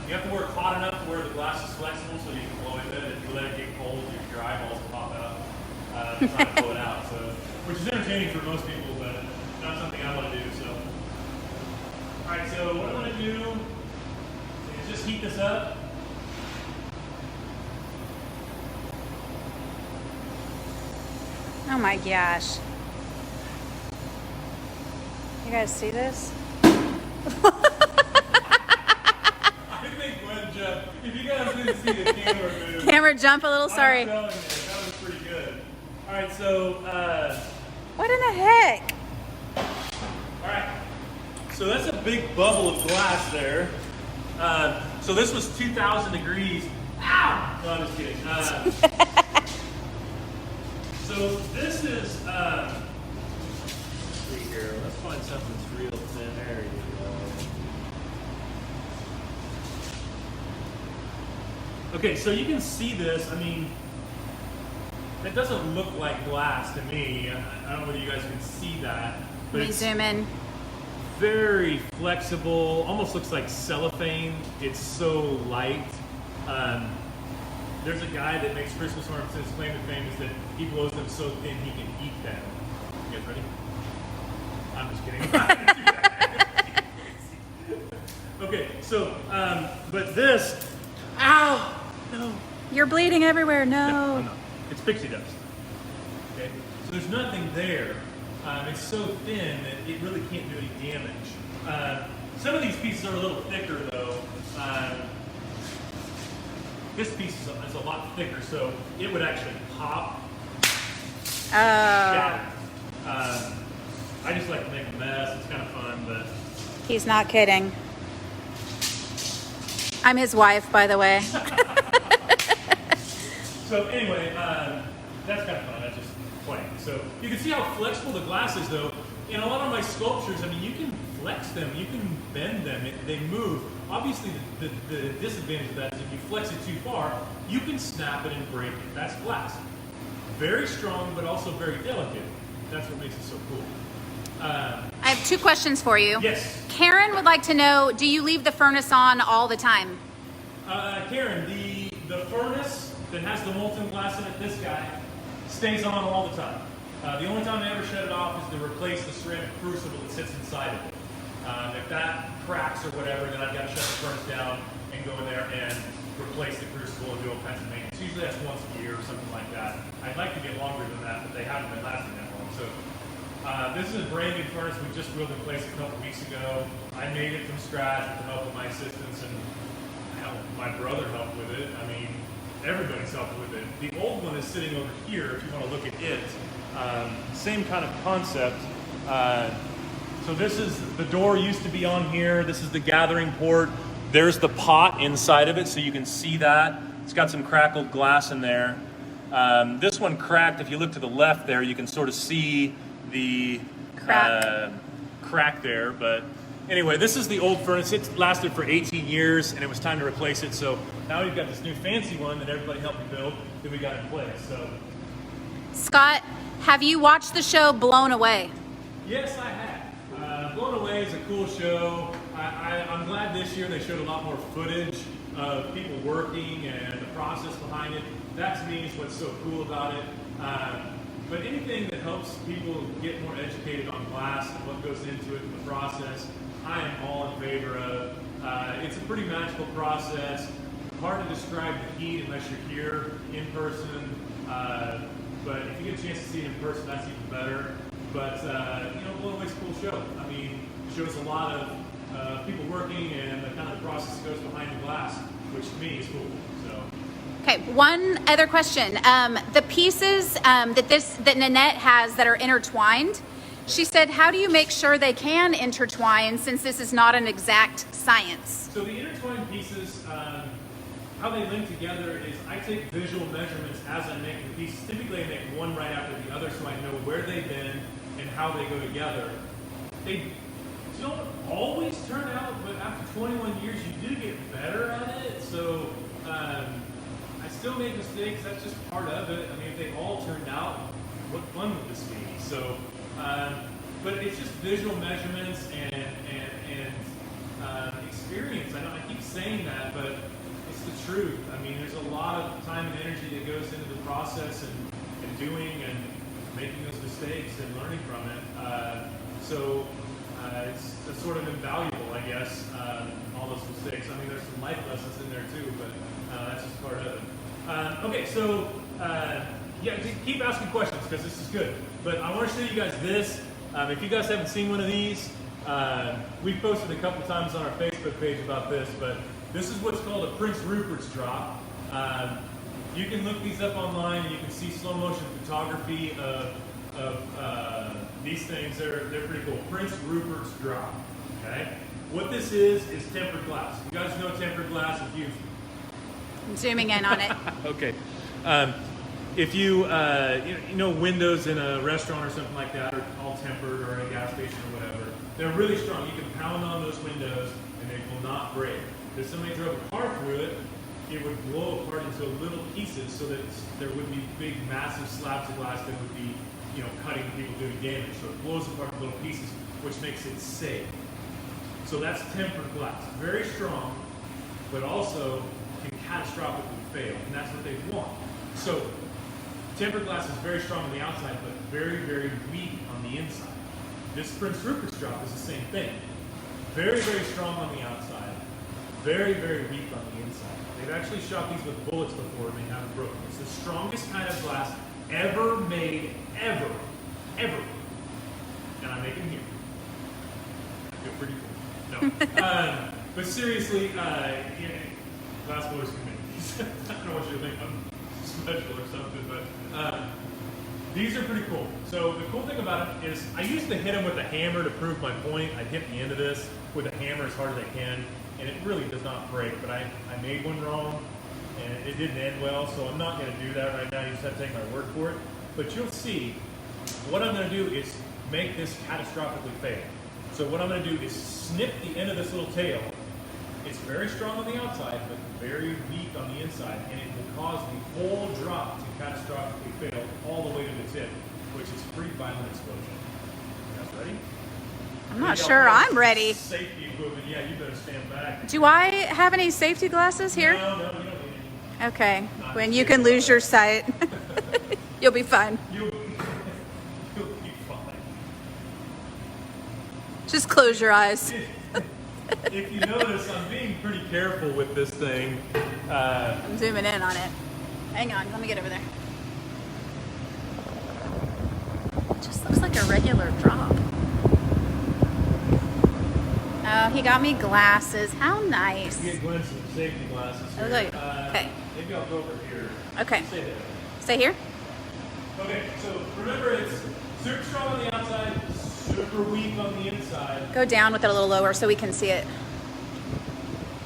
B: you have to work hot enough to where the glass is flexible so you can blow it in. If you let it get cold, your dry balls will pop out trying to blow it out. So, which is entertaining for most people, but not something I want to do. So, all right. So what I'm going to do is just heat this up.
A: Oh my gosh. You guys see this?
B: I think Glenn jumped. If you guys didn't see the camera move.
A: Camera jump a little, sorry.
B: I'm telling you, that was pretty good. All right, so.
A: What in the heck?
B: All right. So that's a big bubble of glass there. So this was 2,000 degrees. Ow! No, I'm just kidding. So this is. Let's see here. Let's find something that's real thin. There you go. Okay, so you can see this. I mean, it doesn't look like glass to me. I don't know whether you guys can see that. But
A: Let me zoom in.
B: Very flexible, almost looks like cellophane. It's so light. There's a guy that makes Christmas ornaments, and his claim to fame is that he blows them so thin he can eat them. You guys ready? I'm just kidding. Okay, so, but this, ow, no.
A: You're bleeding everywhere,
B: No,
A: no.
B: I'm not. It's pixie dust. Okay, so there's nothing there. It's so thin that it really can't do any damage. Some of these pieces are a little thicker though. This piece is a lot thicker, so it would actually pop. Shatter. I just like to make a mess. It's kind of fun, but
A: He's not kidding. I'm his wife, by the way.
B: so anyway, that's kind of fun. That's just playing. So you can see how flexible the glass is, though. In a lot of my sculptures, I mean, you can flex them, you can bend them, they move. Obviously, the disadvantage of that is if you flex it too far, you can snap it and break it. That's glass. Very strong, but also very delicate. That's what makes it so cool.
A: I have two questions for you.
B: Yes.
A: Karen would like to know, do you leave the furnace on all the time?
B: Karen, the furnace that has the molten glass in it, this guy, stays on all the time. The only time I ever shut it off is to replace the ceramic crucible that sits inside of it. If that cracks or whatever, then I've got to shut the furnace down and go in there and replace the crucible and do all kinds of maintenance. Usually that's once a year or something like that. I'd like to get longer than that, but they haven't been lasting that long. So This is a brand new furnace we just wheeled in place a couple weeks ago. I made it from scratch with the help of my assistants, and my brother helped with it. I mean, everybody's helping with it. The old one is sitting over here, if you want to look at it. Same kind of concept. So this is, the door used to be on here. This is the gathering port. There's the pot inside of it, so you can see that. It's got some crackled glass in there. This one cracked. If you look to the left there, you can sort of see the crack there. But anyway, this is the old furnace. It lasted for 18 years, and it was time to replace it. So now we've got this new fancy one that everybody helped me build that we got in place. So,
A: Scott, have you watched the show Blown Away?
B: yes, I have. Blown Away is a cool show. I'm glad this year they showed a lot more footage of people working and the process behind it. That to me is what's so cool about it. But anything that helps people get more educated on glass and what goes into it in the process, I am all in favor of. It's a pretty magical process. Hard to describe the heat unless you're here in person. But if you get a chance to see it in person, that's even better. But Blown Away's a cool show. I mean, it shows a lot of people working and the kind of process that goes behind the glass, which to me is cool. So.
A: Okay, one other question. The pieces that Nanette has that are intertwined, she said, how do you make sure they can intertwine since this is not an exact science?
B: So the intertwined pieces, how they link together is I take visual measurements as I make the pieces. Typically I make one right after the other so I know where they've been and how they go together. They don't always turn out, but after 21 years you do get better at it. So I still make mistakes, that's just part of it. I mean, if they all turned out, what fun would this be? So, but it's just visual measurements and experience. I know I keep saying that, but it's the truth. I mean, there's a lot of time and energy that goes into the process and doing and making those mistakes and learning from it. It's sort of invaluable, I guess, all those mistakes. I mean, there's some life lessons in there too, but that's just part of it. Okay, so keep asking questions because this is good. But I want to show you guys this. If you guys haven't seen one of these, we've posted a couple times on our Facebook page about this, but this is what's called a Prince Rupert's drop. You can look these up online and you can see slow motion photography of these things. They're pretty cool. Prince Rupert's drop. Okay. What this is tempered glass. You guys know tempered glass if you've.
A: I'm zooming in on it.
B: Okay. If you windows in a restaurant or something like that are all tempered, or a gas station or whatever, they're really strong. You can pound on those windows and they will not break. If somebody drove a car through it, it would blow apart into little pieces so that there would be big, massive slabs of glass that would be, cutting people, doing damage. So it blows apart in little pieces, which makes it safe. So that's tempered glass. Very strong, but also can catastrophically fail, and that's what they want. So tempered glass is very strong on the outside, but very, very weak on the inside. This Prince Rupert's drop is the same thing. Very, very strong on the outside, very, very weak on the inside. They've actually shot these with bullets before and they haven't broken. It's the strongest kind of glass ever made, ever. And I make them here. They're pretty cool. No. But seriously, glass blowers can make these. I don't know what you think I'm special or something, but these are pretty cool. So the cool thing about it is I used to hit them with a hammer to prove my point. I'd hit the end of this with a hammer as hard as I can, and it really does not break, but I made one wrong, and it didn't end well, so I'm not going to do that right now. You just have to take my word for it. But you'll see, what I'm going to do is make this catastrophically fail. So what I'm going to do is snip the end of this little tail. It's very strong on the outside, but very weak on the inside, and it will cause the whole drop to catastrophically fail all the way to the tip, which is a pretty violent explosion. You guys ready?
A: I'm not sure I'm ready.
B: Safety equipment, yeah, you better stand back.
A: Do I have any safety glasses here?
B: No, you don't need any.
A: Okay, when you can lose your sight, you'll be fine.
B: You'll be fine.
A: Just close your eyes.
B: If you notice, I'm being pretty careful with this thing.
A: I'm zooming in on it. Hang on, let me get over there. Just looks like a regular drop. Oh, he got me glasses. How nice.
B: You get Gwen some safety glasses here.
A: Okay. Okay.
B: Maybe I'll go over here.
A: Okay.
B: Stay there.
A: Stay here?
B: Okay, so remember it's super strong on the outside, super weak on the inside.
A: Go down with it a little lower so we can see it.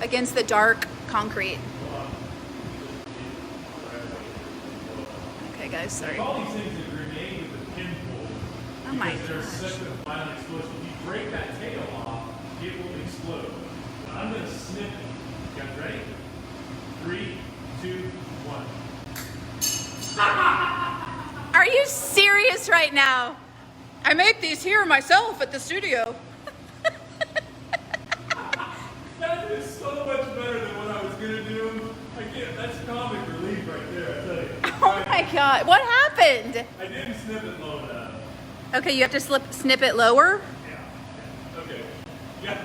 A: Against the dark concrete. Okay, guys, sorry.
B: All these things that grenade with the pin pull.
A: Oh my
B: Because there's
A: gosh.
B: such a violent explosion. If you break that tail off, it will explode. But I'm going to snip it. You guys ready? 3, 2, 1.
A: Are you serious right now? I make these here myself at the studio.
B: That is so much better than what I was going to do. I can't, that's comic relief right there, I tell you.
A: Oh my God, what happened?
B: I didn't snip it low enough.
A: Okay, you have to snip it lower?
B: Yeah. Okay. Yeah.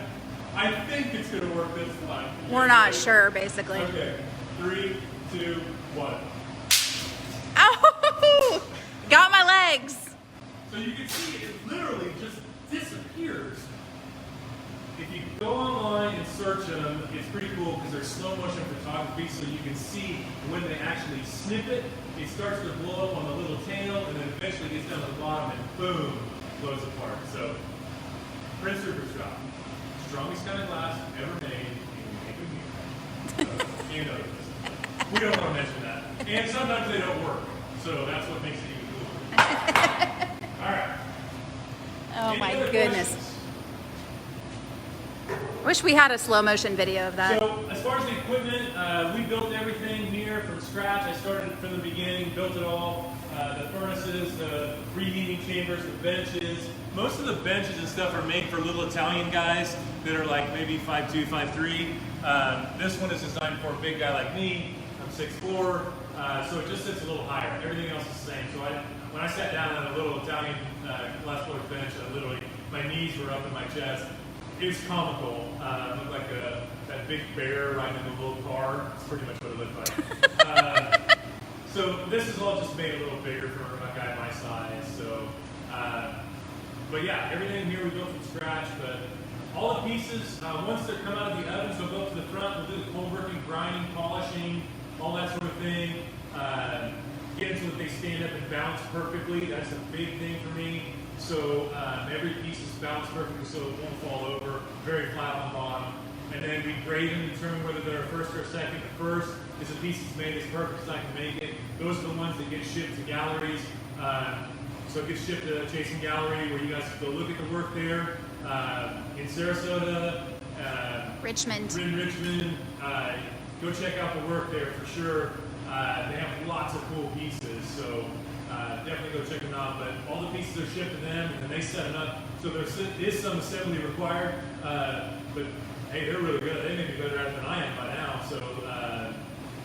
B: I think it's going to work this time.
A: We're not sure, basically.
B: Okay. 3, 2, 1.
A: Oh, got my legs.
B: So you can see it literally just disappears. If you go online and search them, it's pretty cool because there's slow motion photography, so you can see when they actually snip it, it starts to blow up on the little tail, and then eventually gets down to the bottom and boom, blows apart. So, Prince Rupert's drop. Strongest kind of glass ever made in making music. So, you know this. We don't want to mention that. And sometimes they don't work, so that's what makes it even cooler. Alright.
A: Oh
B: Any
A: my
B: other
A: goodness.
B: questions?
A: Wish we had a slow motion video of that.
B: So, as far as the equipment, we built everything here from scratch. I started from the beginning, built it all. The furnaces, the reheating chambers, the benches. Most of the benches and stuff are made for little Italian guys that are like maybe 5'2", 5'3". This one is designed for a big guy like me. I'm 6'4", so it just sits a little higher. Everything else is the same. So when I sat down on a little Italian glass blower bench, my knees were up in my chest. It was comical. It looked like that big bear riding in a little car. That's pretty much what it looked like. So this is all just made a little bigger for a guy my size. So, but yeah, everything here we built from scratch. But all the pieces, once they come out of the oven, so go up to the front, we'll do the cold working, grinding, polishing, all that sort of thing. Get until they stand up and bounce perfectly. That's a big thing for me. So every piece is balanced perfectly so it won't fall over, very flat on the bottom. And then we grade them, determine whether they're a first or a second. The first is a piece that's made as perfect as I can make it. Those are the ones that get shipped to galleries. So it gets shipped to Chasen Gallery where you guys can go look at the work there. In Sarasota,
A: Richmond.
B: in Richmond, go check out the work there for sure. They have lots of cool pieces, so definitely go check them out. But all the pieces are shipped to them, and then they set them up. So there is some assembly required, but hey, they're really good. They may be better at it than I am by now. So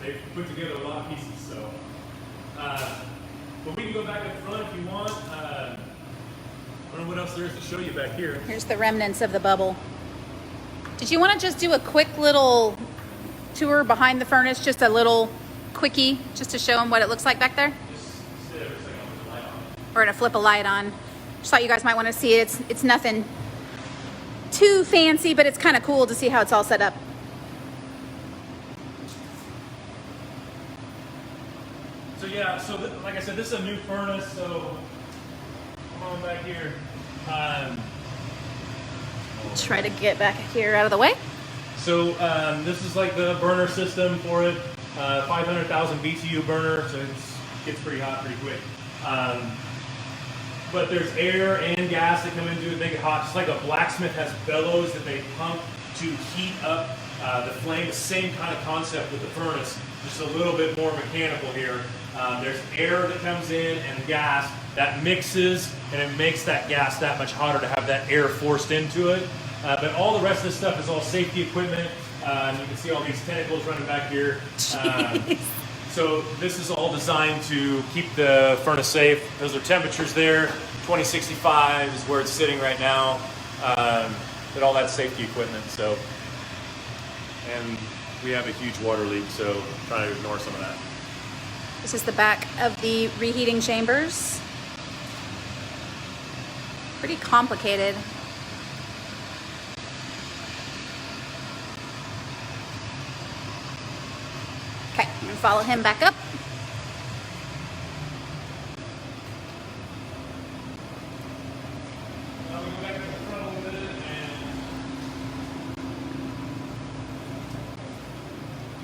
B: they've put together a lot of pieces. So, but we can go back up front if you want. I don't know what else there is to show you back here.
A: Here's the remnants of the bubble. Did you want to just do a quick little tour behind the furnace? Just a little quickie, just to show them what it looks like back there? We're gonna flip a light on. Just thought you guys might want to see it. It's nothing too fancy, but it's kind of cool to see how it's all set up.
B: So yeah, like I said, this is a new furnace. So come on back here.
A: Try to get back here out of the way.
B: So this is like the burner system for it. 500,000 BTU burner, so it gets pretty hot pretty quick. But there's air and gas that come into it, make it hot. Just like a blacksmith has bellows that they pump to heat up the flame. The same kind of concept with the furnace, just a little bit more mechanical here. There's air that comes in and gas that mixes, and it makes that gas that much hotter to have that air forced into it. But all the rest of this stuff is all safety equipment. You can see all these tentacles running back here. So this is all designed to keep the furnace safe. Those are temperatures there. 2065 is where it's sitting right now. But all that safety equipment. So, and we have a huge water leak, so try to ignore some of that.
A: This is the back of the reheating chambers. Pretty complicated. Okay, I'm gonna follow him back up.
B: Now we go back to the front a little bit, and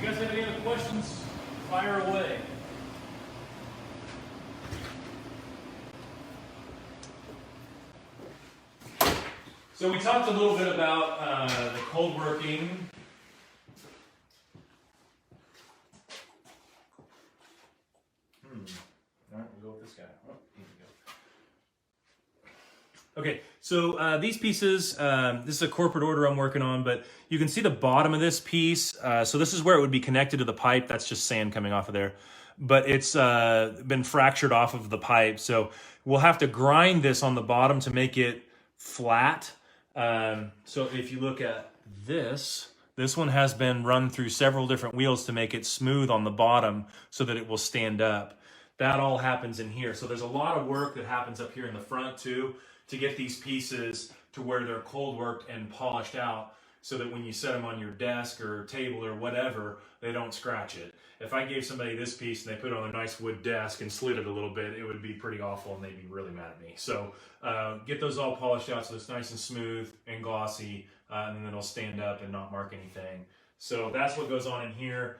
B: you guys have any other questions? Fire away. So we talked a little bit about the cold working. All right, we'll go with this guy. Oh, here we go. Okay, so these pieces, this is a corporate order I'm working on, but you can see the bottom of this piece. So this is where it would be connected to the pipe. That's just sand coming off of there. But it's been fractured off of the pipe. So we'll have to grind this on the bottom to make it flat. So if you look at this one has been run through several different wheels to make it smooth on the bottom so that it will stand up. That all happens in here. So there's a lot of work that happens up here in the front too to get these pieces to where they're cold worked and polished out so that when you set them on your desk or table or whatever, they don't scratch it. If I gave somebody this piece and they put it on a nice wood desk and slid it a little bit, it would be pretty awful and they'd be really mad at me. So get those all polished out so it's nice and smooth and glossy, and then it'll stand up and not mark anything. So that's what goes on in here.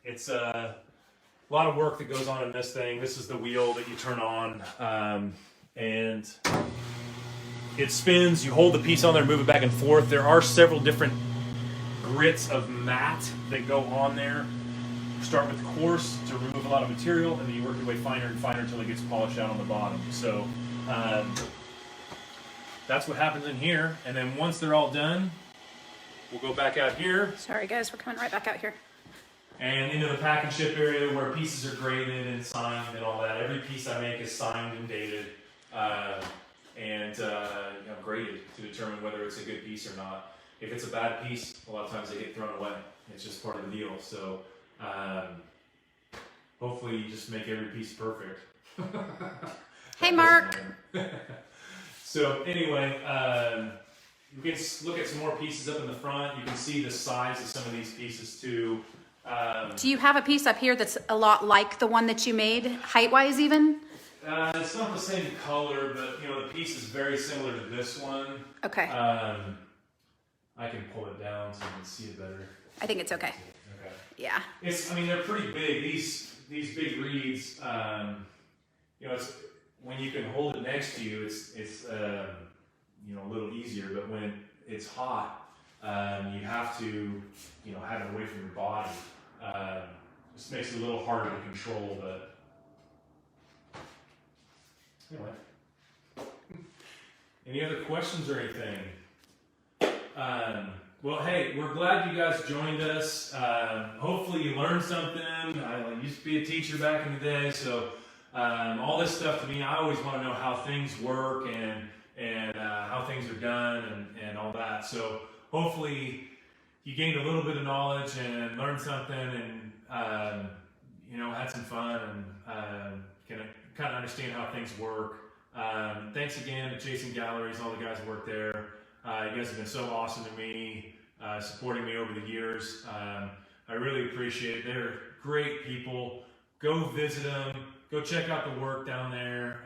B: It's a lot of work that goes on in this thing. This is the wheel that you turn on, and it spins. You hold the piece on there, move it back and forth. There are several different grits of mat that go on there. Start with coarse to remove a lot of material, and then you work your way finer and finer until it gets polished out on the bottom. So that's what happens in here. And then once they're all done, we'll go back out here.
A: Sorry guys, we're coming right back out here.
B: And into the pack and ship area where pieces are graded and signed and all that. Every piece I make is signed and dated and graded to determine whether it's a good piece or not. If it's a bad piece, a lot of times they get thrown away. It's just part of the deal. So hopefully you just make every piece perfect.
A: Hey Mark.
B: So anyway, you can look at some more pieces up in the front. You can see the size of some of these pieces too.
A: Do you have a piece up here that's a lot like the one that you made, height-wise even?
B: It's not the same color, but the piece is very similar to this one.
A: Okay.
B: I can pull it down so you can see it better.
A: I think it's okay.
B: Okay.
A: Yeah.
B: They're pretty big. These big reeds. It's when you can hold it next to you, it's a little easier. But when it's hot, you have to have it away from your body. This makes it a little harder to control, but anyway. Any other questions or anything? Well, hey, we're glad you guys joined us. Hopefully you learned something. I used to be a teacher back in the day, so all this stuff to me, I always want to know how things work and how things are done and all that. So hopefully you gained a little bit of knowledge and learned something and had some fun and can kind of understand how things work. Thanks again to Chasen Galleries, all the guys who work there. You guys have been so awesome to me, supporting me over the years. I really appreciate it. They're great people. Go visit them. Go check out the work down there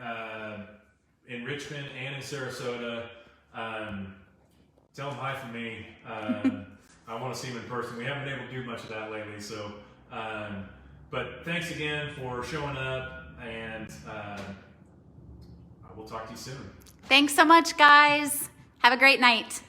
B: in Richmond and in Sarasota. Tell them hi from me. I want to see them in person. We haven't been able to do much of that lately. So, but thanks again for showing up, and I will talk to you soon.
A: Thanks so much, guys. Have a great night.